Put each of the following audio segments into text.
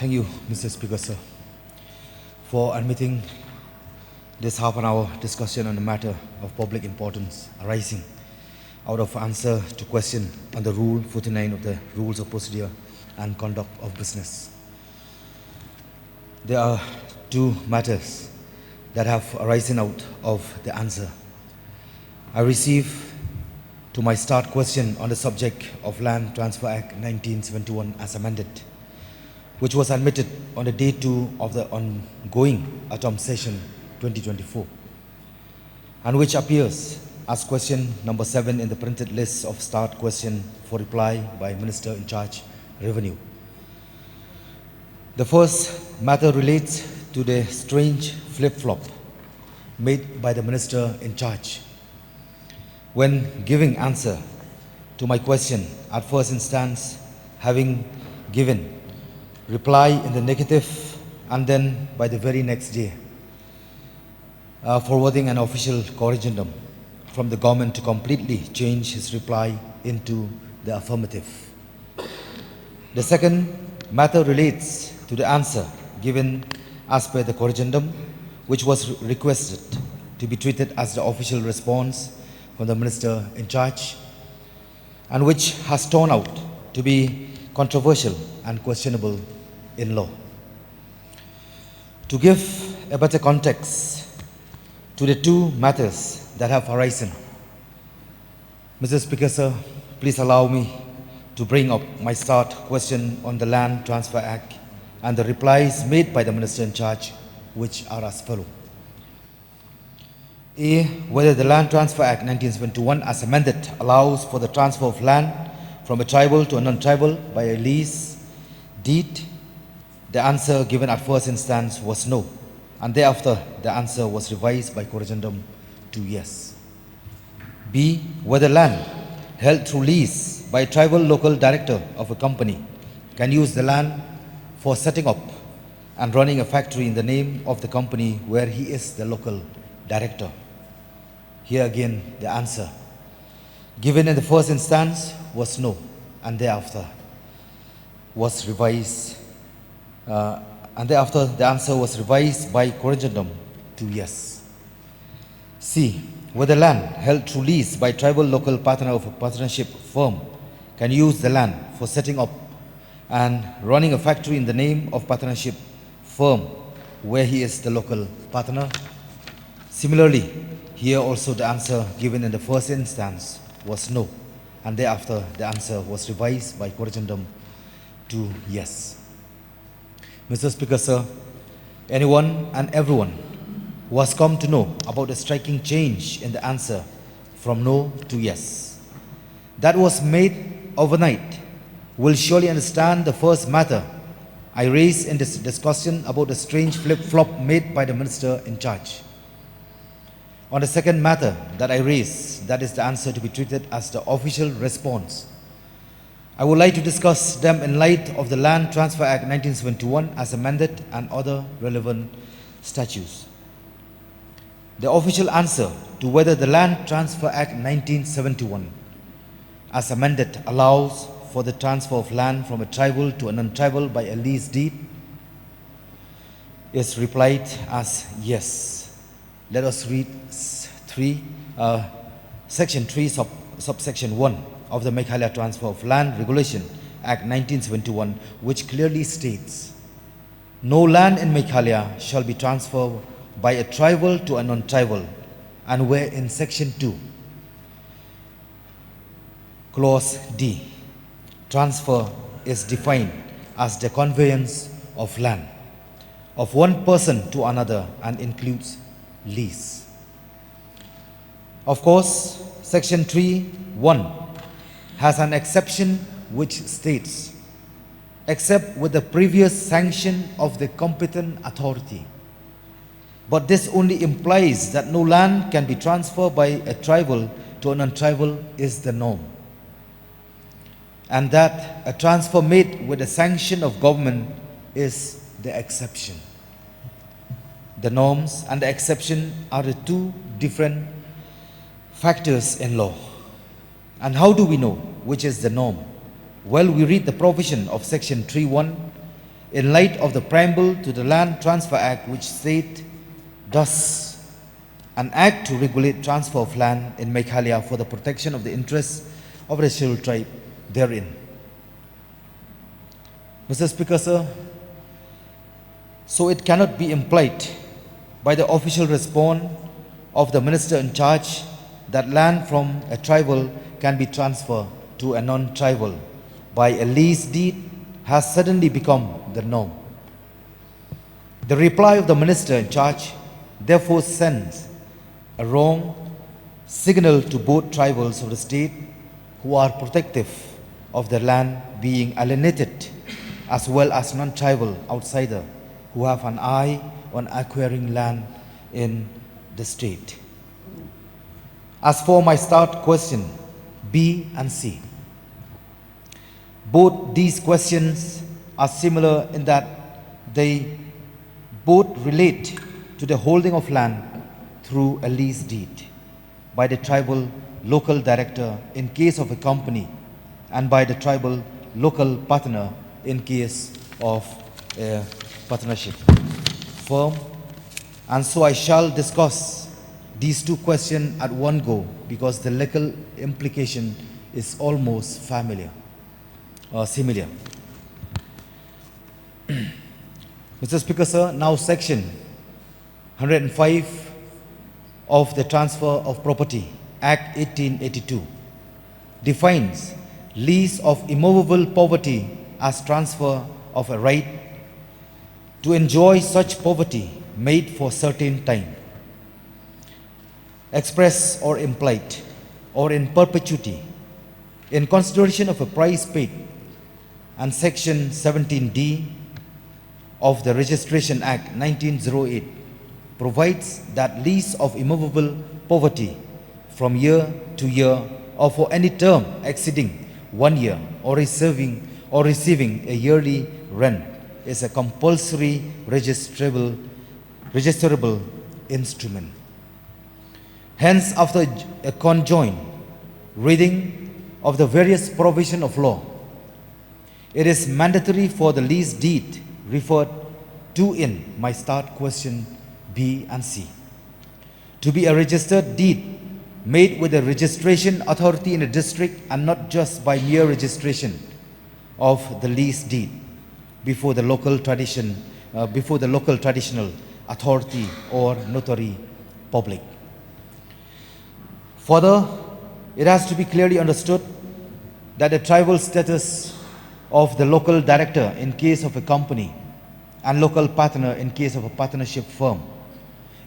Thank you, Mr. Speaker, sir, for admitting this half an hour discussion on a matter of public importance arising out of answer to question under Rule 49 of the Rules of Procedure and Conduct of Business. There are two matters that have arisen out of the answer. I receive to my start question on the subject of Land Transfer Act 1971 as amended, which was admitted on the day 2 of the ongoing autumn session 2024, and which appears as question number 7 in the printed list of start question for reply by Minister in charge, Revenue. The first matter relates to the strange flip-flop made by the Minister in charge when giving answer to my question at first instance, having given reply in the negative, and then by the very next day forwarding an official corrigendum from the government to completely change his reply into the affirmative. The second matter relates to the answer given as per the corrigendum, which was requested to be treated as the official response from the Minister in charge, and which has turned out to be controversial and questionable in law. To give a better context to the two matters that have arisen, Mr. Speaker, sir, please allow me to bring up my start question on the Land Transfer Act and the replies made by the Minister in charge, which are as follows. A. Whether the Land Transfer Act 1971 as amended allows for the transfer of land from a tribal to a non-tribal by a lease deed. The answer given at first instance was no, and thereafter the answer was revised by corrigendum to yes. B. Whether land held through lease by a tribal local director of a company can use the land for setting up and running a factory in the name of the company where he is the local director. Here again the answer given in the first instance was no, and thereafter was revised the answer was revised by corrigendum to yes. C. Whether land held through lease by tribal local partner of a partnership firm can use the land for setting up and running a factory in the name of partnership firm where he is the local partner. Similarly, here also the answer given in the first instance was no, and thereafter the answer was revised by corrigendum to yes. Mr. Speaker, sir, anyone and everyone who has come to know about the striking change in the answer from no to yes that was made overnight will surely understand the first matter I raised in this discussion about the strange flip-flop made by the Minister in charge. On the second matter that I raised, that is the answer to be treated as the official response, I would like to discuss them in light of the Land Transfer Act 1971 as amended and other relevant statutes. The official answer to whether the Land Transfer Act 1971 as amended allows for the transfer of land from a tribal to a non-tribal by a lease deed is replied as yes. Let us read Section 3, subsection 1 of the Meghalaya Transfer of Land Regulation Act 1971, which clearly states, no land in Meghalaya shall be transferred by a tribal to a non-tribal, and where in Section 2, Clause D, transfer is defined as the conveyance of land of one person to another and includes lease. Of course, Section 3(1) has an exception which states, except with the previous sanction of the competent authority. But this only implies that no land can be transferred by a tribal to a non-tribal is the norm, and that a transfer made with the sanction of government is the exception. The norms and the exception are the two different factors in law. And how do we know which is the norm? Well, we read the provision of Section 3(1) in light of the preamble to the Land Transfer Act, which state thus: an act to regulate transfer of land in Meghalaya for the protection of the interests of the scheduled tribe therein. Mr. Speaker, sir, so it cannot be implied by the official response of the minister in charge that land from a tribal can be transferred to a non-tribal by a lease deed has suddenly become the norm. The reply of the minister in charge therefore sends a wrong signal to both tribals of the state who are protective of their land being alienated, as well as non-tribal outsider who have an eye on acquiring land in the state. As for my start question, B and C, both these questions are similar in that they both relate to the holding of land through a lease deed by the tribal local director in case of a company, and by the tribal local partner in case of a partnership firm. And so I shall discuss these two questions at one go, because the legal implication is almost familiar or similar. Mr. Speaker, sir, now section 105 of the Transfer of Property Act 1882 defines lease of immovable property as transfer of a right to enjoy such property made for certain time, express or implied, or in perpetuity, in consideration of a price paid. And section 17D of the Registration Act 1908 provides that lease of immovable property from year to year or for any term exceeding 1 year or receiving a yearly rent is a compulsory registrable instrument. Hence, after a conjoint reading of the various provisions of law, it is mandatory for the lease deed referred to in my start question B and C to be a registered deed made with a registration authority in a district, and not just by mere registration of the lease deed before the local traditional authority or notary public. Further, it has to be clearly understood that the tribal status of the local director in case of a company and local partner in case of a partnership firm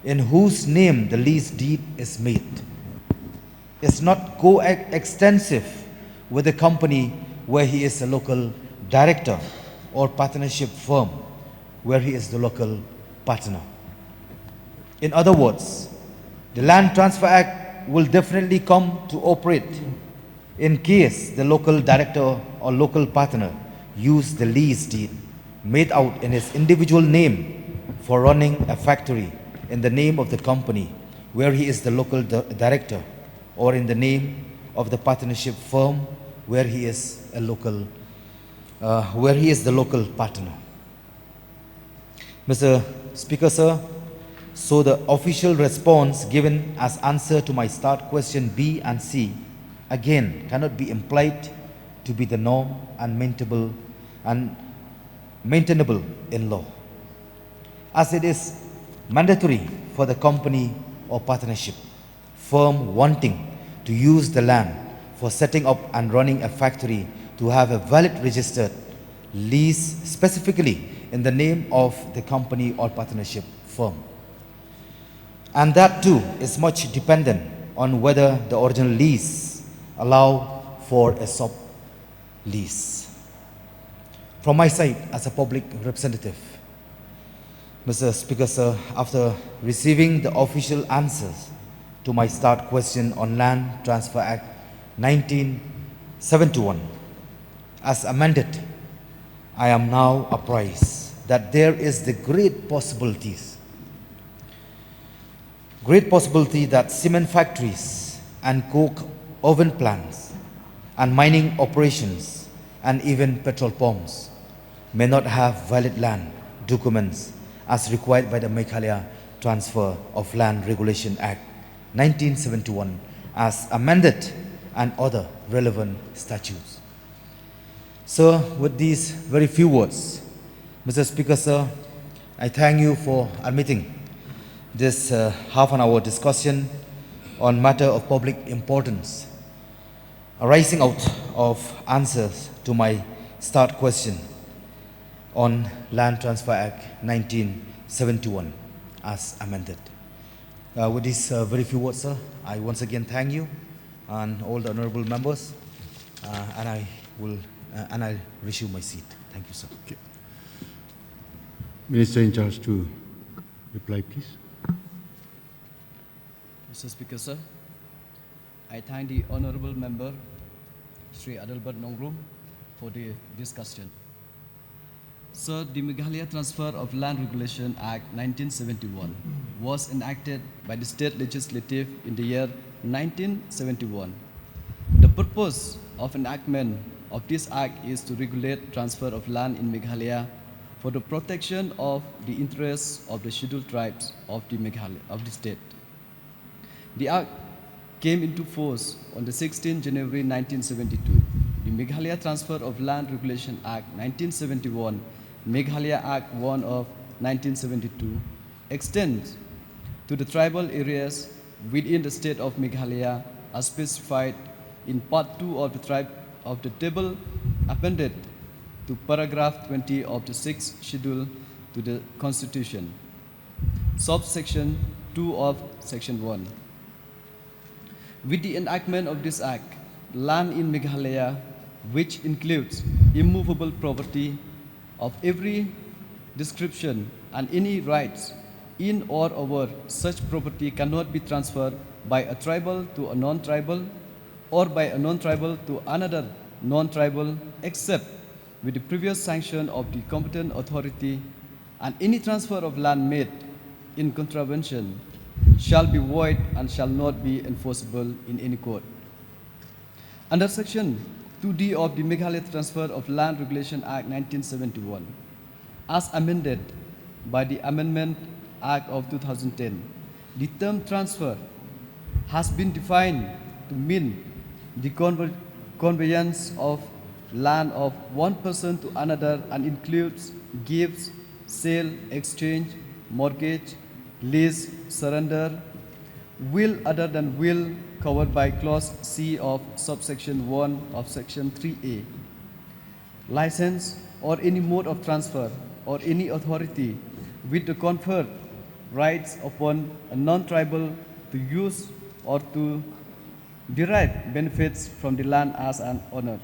in whose name the lease deed is made is not co-extensive with the company where he is a local director or partnership firm where he is the local partner. In other words, the Land Transfer Act will definitely come to operate in case the local director or local partner use the lease deed made out in his individual name for running a factory in the name of the company where he is the local director, or in the name of the partnership firm where he is the local partner. Mr. Speaker, sir, so the official response given as answer to my start question B and C again cannot be implied to be the norm and maintainable in law, as it is mandatory for the company or partnership firm wanting to use the land for setting up and running a factory to have a valid registered lease specifically in the name of the company or partnership firm. And that too is much dependent on whether the original lease allow for a sub-lease. From my side as a public representative, Mr. Speaker, sir, after receiving the official answers to my start question on Land Transfer Act 1971 as amended, I am now apprised that there is the great possibility that cement factories and coke oven plants and mining operations and even petrol pumps may not have valid land documents as required by the Meghalaya Transfer of Land Regulation Act 1971 as amended and other relevant statutes. Sir, with these very few words, Mr. Speaker, sir, I thank you for admitting this half an hour discussion on matter of public importance arising out of answers to my start question on Land Transfer Act 1971 as amended. With these very few words, sir, I once again thank you and all the honorable members, and I'll resume my seat. Thank you, sir. Okay. Minister in charge to reply, please. Mr. Speaker, sir, I thank the honorable member, Sri Adalbert Nongrum, for the discussion. Sir, the Meghalaya Transfer of Land Regulation Act 1971 was enacted by the state legislative in the year 1971. The purpose of enactment of this act is to regulate transfer of land in Meghalaya for the protection of the interests of the scheduled tribes of the state. The act came into force on the 16th January 1972. The Meghalaya Transfer of Land Regulation Act 1971, Meghalaya Act 1 of 1972, extends to the tribal areas within the state of Meghalaya as specified in Part 2 of the table appended to paragraph 20 of the 6th schedule to the Constitution, subsection 2 of section 1. With the enactment of this act, land in Meghalaya, which includes immovable property of every description and any rights in or over such property cannot be transferred by a tribal to a non-tribal or by a non-tribal to another non-tribal except with the previous sanction of the competent authority, and any transfer of land made in contravention shall be void and shall not be enforceable in any court. Under Section 2D of the Meghalaya Transfer of Land Regulation Act 1971, as amended by the Amendment Act of 2010, the term transfer has been defined to mean the conveyance of land of one person to another and includes gifts, sale, exchange, mortgage, lease, surrender, will other than will covered by Clause C of subsection 1 of Section 3A, license or any mode of transfer or any authority with the conferred rights upon a non-tribal to use or to derive benefits from the land as an owner.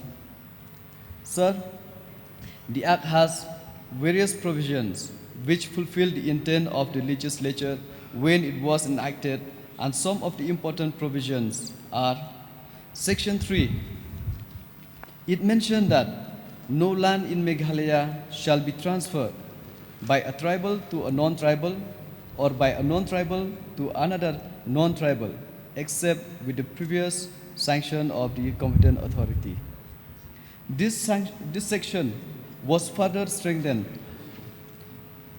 Sir, the Act has various provisions which fulfill the intent of the legislature when it was enacted, and some of the important provisions are Section 3. It mentioned that no land in Meghalaya shall be transferred by a tribal to a non-tribal or by a non-tribal to another non-tribal except with the previous sanction of the competent authority. This section was further strengthened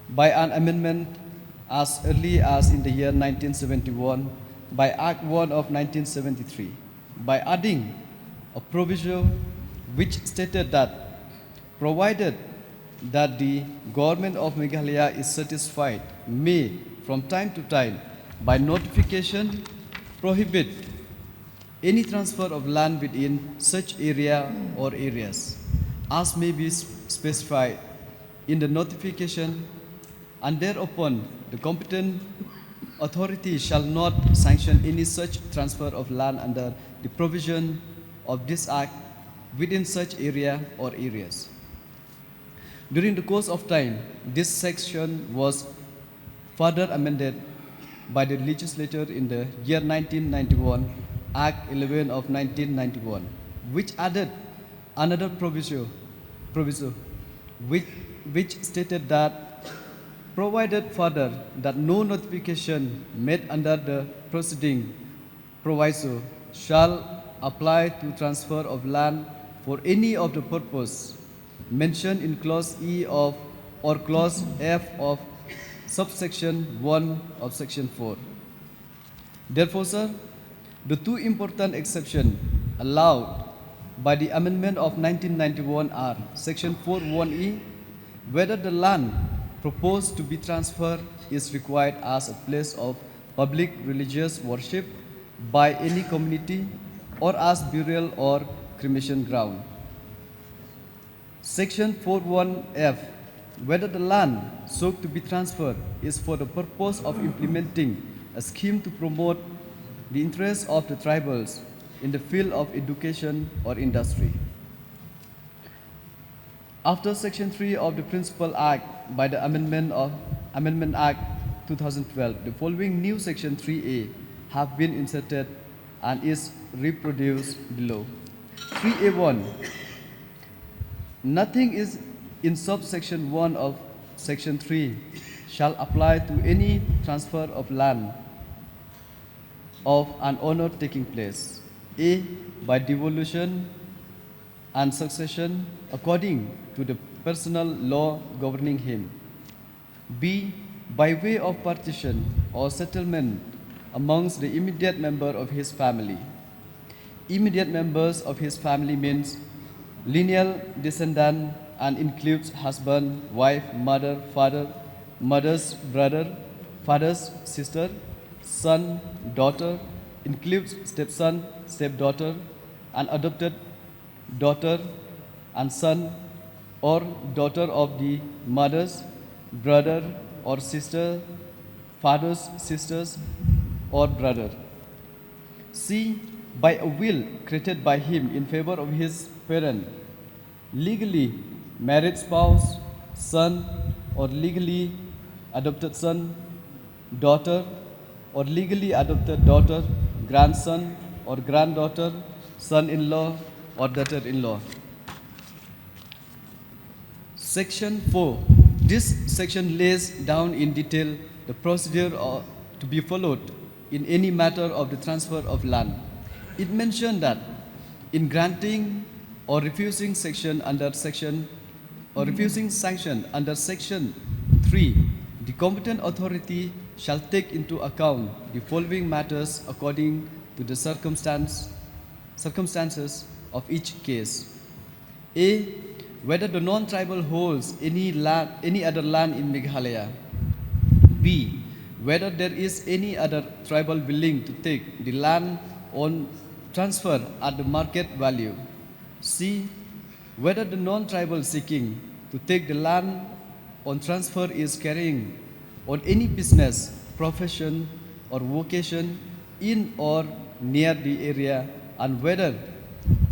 by an amendment as early as in the year 1971 by Act 1 of 1973 by adding a provision which stated that provided that the government of Meghalaya is satisfied, may from time to time by notification prohibit any transfer of land within such area or areas as may be specified in the notification, and thereupon the competent authority shall not sanction any such transfer of land under the provision of this act within such area or areas. During the course of time, this section was further amended by the legislature in the year 1991, Act 11 of 1991, which added another proviso which stated that provided further that no notification made under the preceding proviso shall apply to transfer of land for any of the purpose mentioned in Clause E of or Clause F of subsection 1 of Section 4. Therefore, sir, the two important exceptions allowed by the amendment of 1991 are Section 4(1)(e), whether the land proposed to be transferred is required as a place of public religious worship by any community or as burial or cremation ground. Section 4(1)(f), whether the land sought to be transferred is for the purpose of implementing a scheme to promote the interests of the tribals in the field of education or industry. After Section 3 of the Principal Act by the Amendment Act 2012, the following new Section 3A have been inserted and is reproduced below. 3A1. Nothing is in subsection 1 of Section 3 shall apply to any transfer of land of an owner taking place. A. By devolution and succession according to the personal law governing him. B. By way of partition or settlement amongst the immediate member of his family. Immediate members of his family means lineal descendant and includes husband, wife, mother, father, mother's brother, father's sister, son, daughter, includes stepson, stepdaughter, and adopted daughter and son or daughter of the mother's brother or sister, father's sisters or brother. C. By a will created by him in favor of his parent, legally married spouse, son, or legally adopted son, daughter, or legally adopted daughter, grandson, or granddaughter, son-in-law, or daughter-in-law. Section 4. This section lays down in detail the procedure to be followed in any matter of the transfer of land. It mentioned that in granting or refusing sanction under Section 3, the competent authority shall take into account the following matters according to the circumstances of each case. A. Whether the non-tribal holds any other land in Meghalaya. B. Whether there is any other tribal willing to take the land on transfer at the market value. C. Whether the non-tribal seeking to take the land on transfer is carrying on any business, profession, or vocation in or near the area, and whether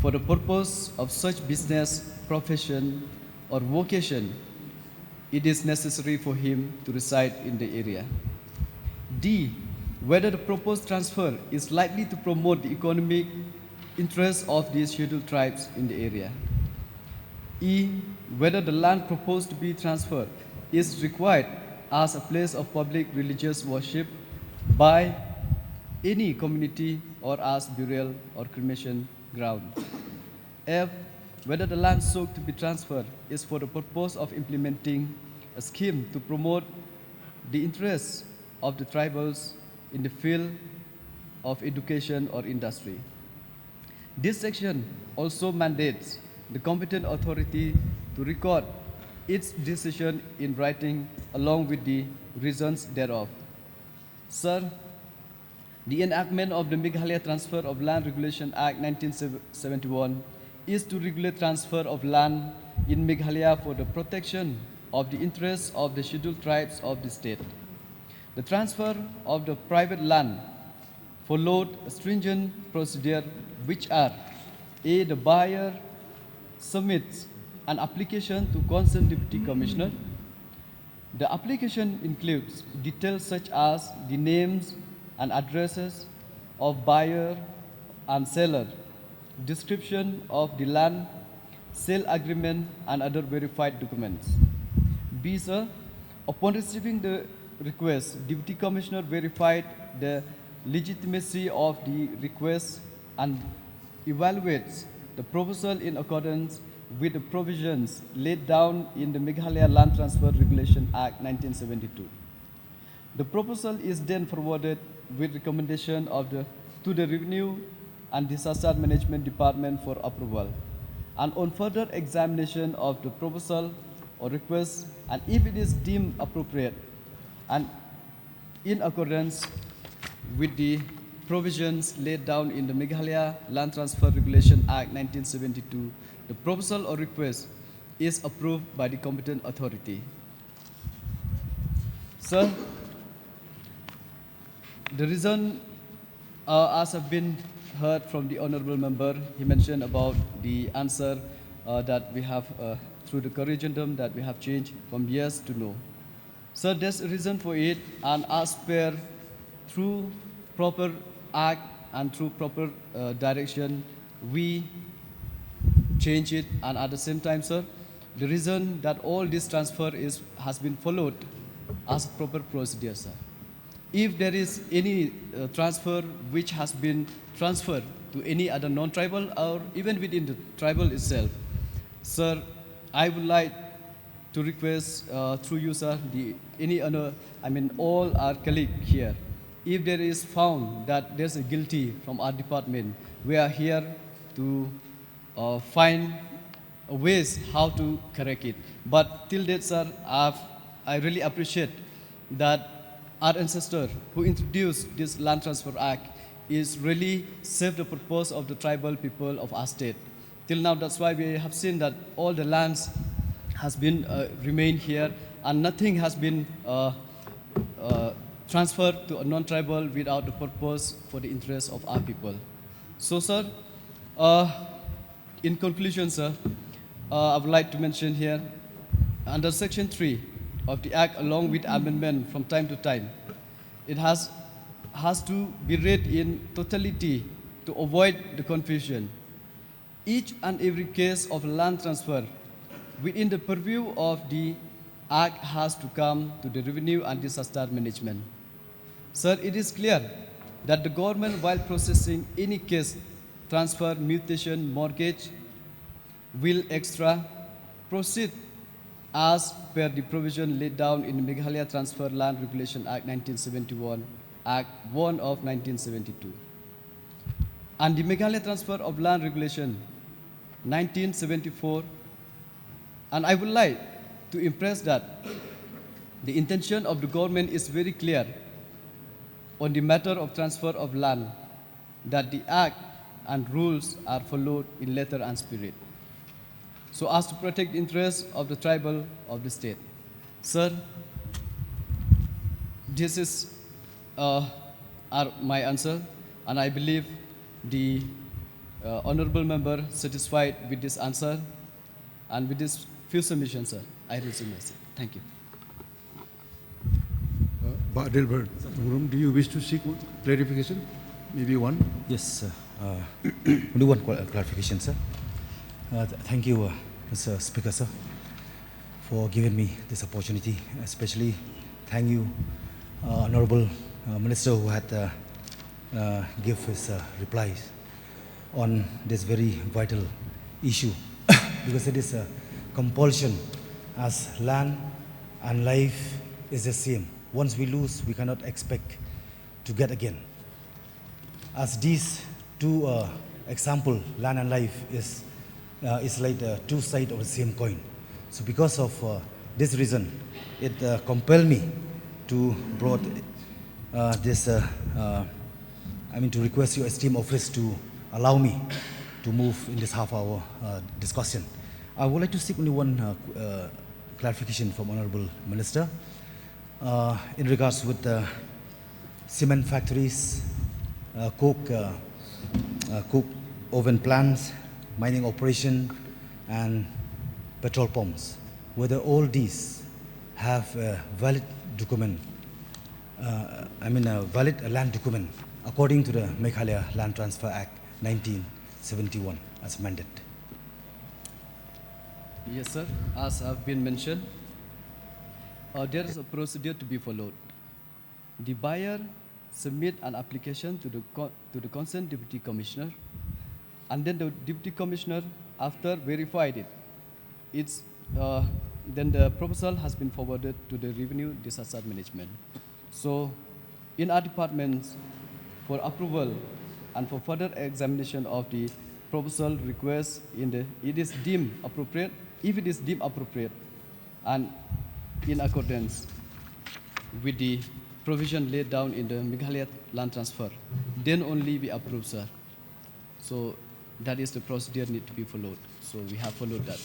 for the purpose of such business, profession, or vocation it is necessary for him to reside in the area. D. Whether the proposed transfer is likely to promote the economic interests of these scheduled tribes in the area. E. Whether the land proposed to be transferred is required as a place of public religious worship by any community or as burial or cremation ground. F. Whether the land sought to be transferred is for the purpose of implementing a scheme to promote the interests of the tribals in the field of education or industry. This section also mandates the competent authority to record its decision in writing along with the reasons thereof. Sir, the enactment of the Meghalaya Transfer of Land Regulation Act 1971 is to regulate transfer of land in Meghalaya for the protection of the interests of the scheduled tribes of the state. The transfer of the private land followed a stringent procedure which are: A. The buyer submits an application to concerned Deputy Commissioner. The application includes details such as the names and addresses of buyer and seller, description of the land, sale agreement, and other verified documents. B. Sir, upon receiving the request, Deputy Commissioner verified the legitimacy of the request and evaluates the proposal in accordance with the provisions laid down in the Meghalaya Land Transfer Regulation Act 1972. The proposal is then forwarded with recommendation to the Revenue and Disaster Management Department for approval. And on further examination of the proposal or request, and if it is deemed appropriate and in accordance with the provisions laid down in the Meghalaya Land Transfer Regulation Act 1972, the proposal or request is approved by the competent authority. Sir, the reason, as have been heard from the honorable member, he mentioned about the answer that we have through the corrigendum that we have changed from yes to no. So there's a reason for it, and as per through proper act and through proper direction, we change it. And at the same time, sir, the reason that all this transfer has been followed as proper procedure, sir. If there is any transfer which has been transferred to any other non-tribal or even within the tribal itself, sir, I would like to request through you, sir, all our colleagues here, if there is found that there's a guilty from our department, we are here to find ways how to correct it. But till date, sir, I really appreciate that our ancestor who introduced this Land Transfer Act is really served the purpose of the tribal people of our state. Till now, that's why we have seen that all the lands has been remained here, and nothing has been transferred to a non-tribal without the purpose for the interest of our people. So, sir, in conclusion, sir, I would like to mention here, under Section 3 of the Act, along with amendment from time to time, it has to be read in totality to avoid the confusion. Each and every case of land transfer within the purview of the Act has to come to the Revenue and Disaster Management. Sir, it is clear that the government, while processing any case, transfer, mutation, mortgage, will extra, proceed as per the provision laid down in the Meghalaya Transfer Land Regulation Act 1971, Act 1 of 1972. And the Meghalaya Transfer of Land Regulation 1974. And I would like to impress that the intention of the government is very clear on the matter of transfer of land, that the Act and rules are followed in letter and spirit, so as to protect the interests of the tribal of the state. Sir, this is my answer, and I believe the honorable member satisfied with this answer, and with this few submissions, sir, I resume myself. Thank you. Adelbert, do you wish to seek clarification? Maybe one? Yes, sir. Only one clarification, sir. Thank you, Mr. Speaker, sir, for giving me this opportunity. Especially thank you, Honorable Minister, who had give his replies on this very vital issue, because it is a compulsion, as land and life is the same. Once we lose, we cannot expect to get again. As these two example, land and life is like two sides of the same coin. So because of this reason, it compelled me to brought this, to request your esteemed office to allow me to move in this half-hour discussion. I would like to seek only one clarification from Honorable Minister in regards with cement factories, coke oven plants, mining operation, and petrol pumps. Whether all these have a valid document, a valid land document according to the Meghalaya Land Transfer Act 1971 as amended. Yes, sir. As have been mentioned, there is a procedure to be followed. The buyer submit an application to the concerned deputy commissioner, and then the deputy commissioner, after verified it, it's, then the proposal has been forwarded to the Revenue Disaster Management. So in our departments, for approval and for further examination of the proposal request it is deemed appropriate, if it is deemed appropriate and in accordance with the provision laid down in the Meghalaya land transfer, then only we approve, sir. So that is the procedure need to be followed. So we have followed that.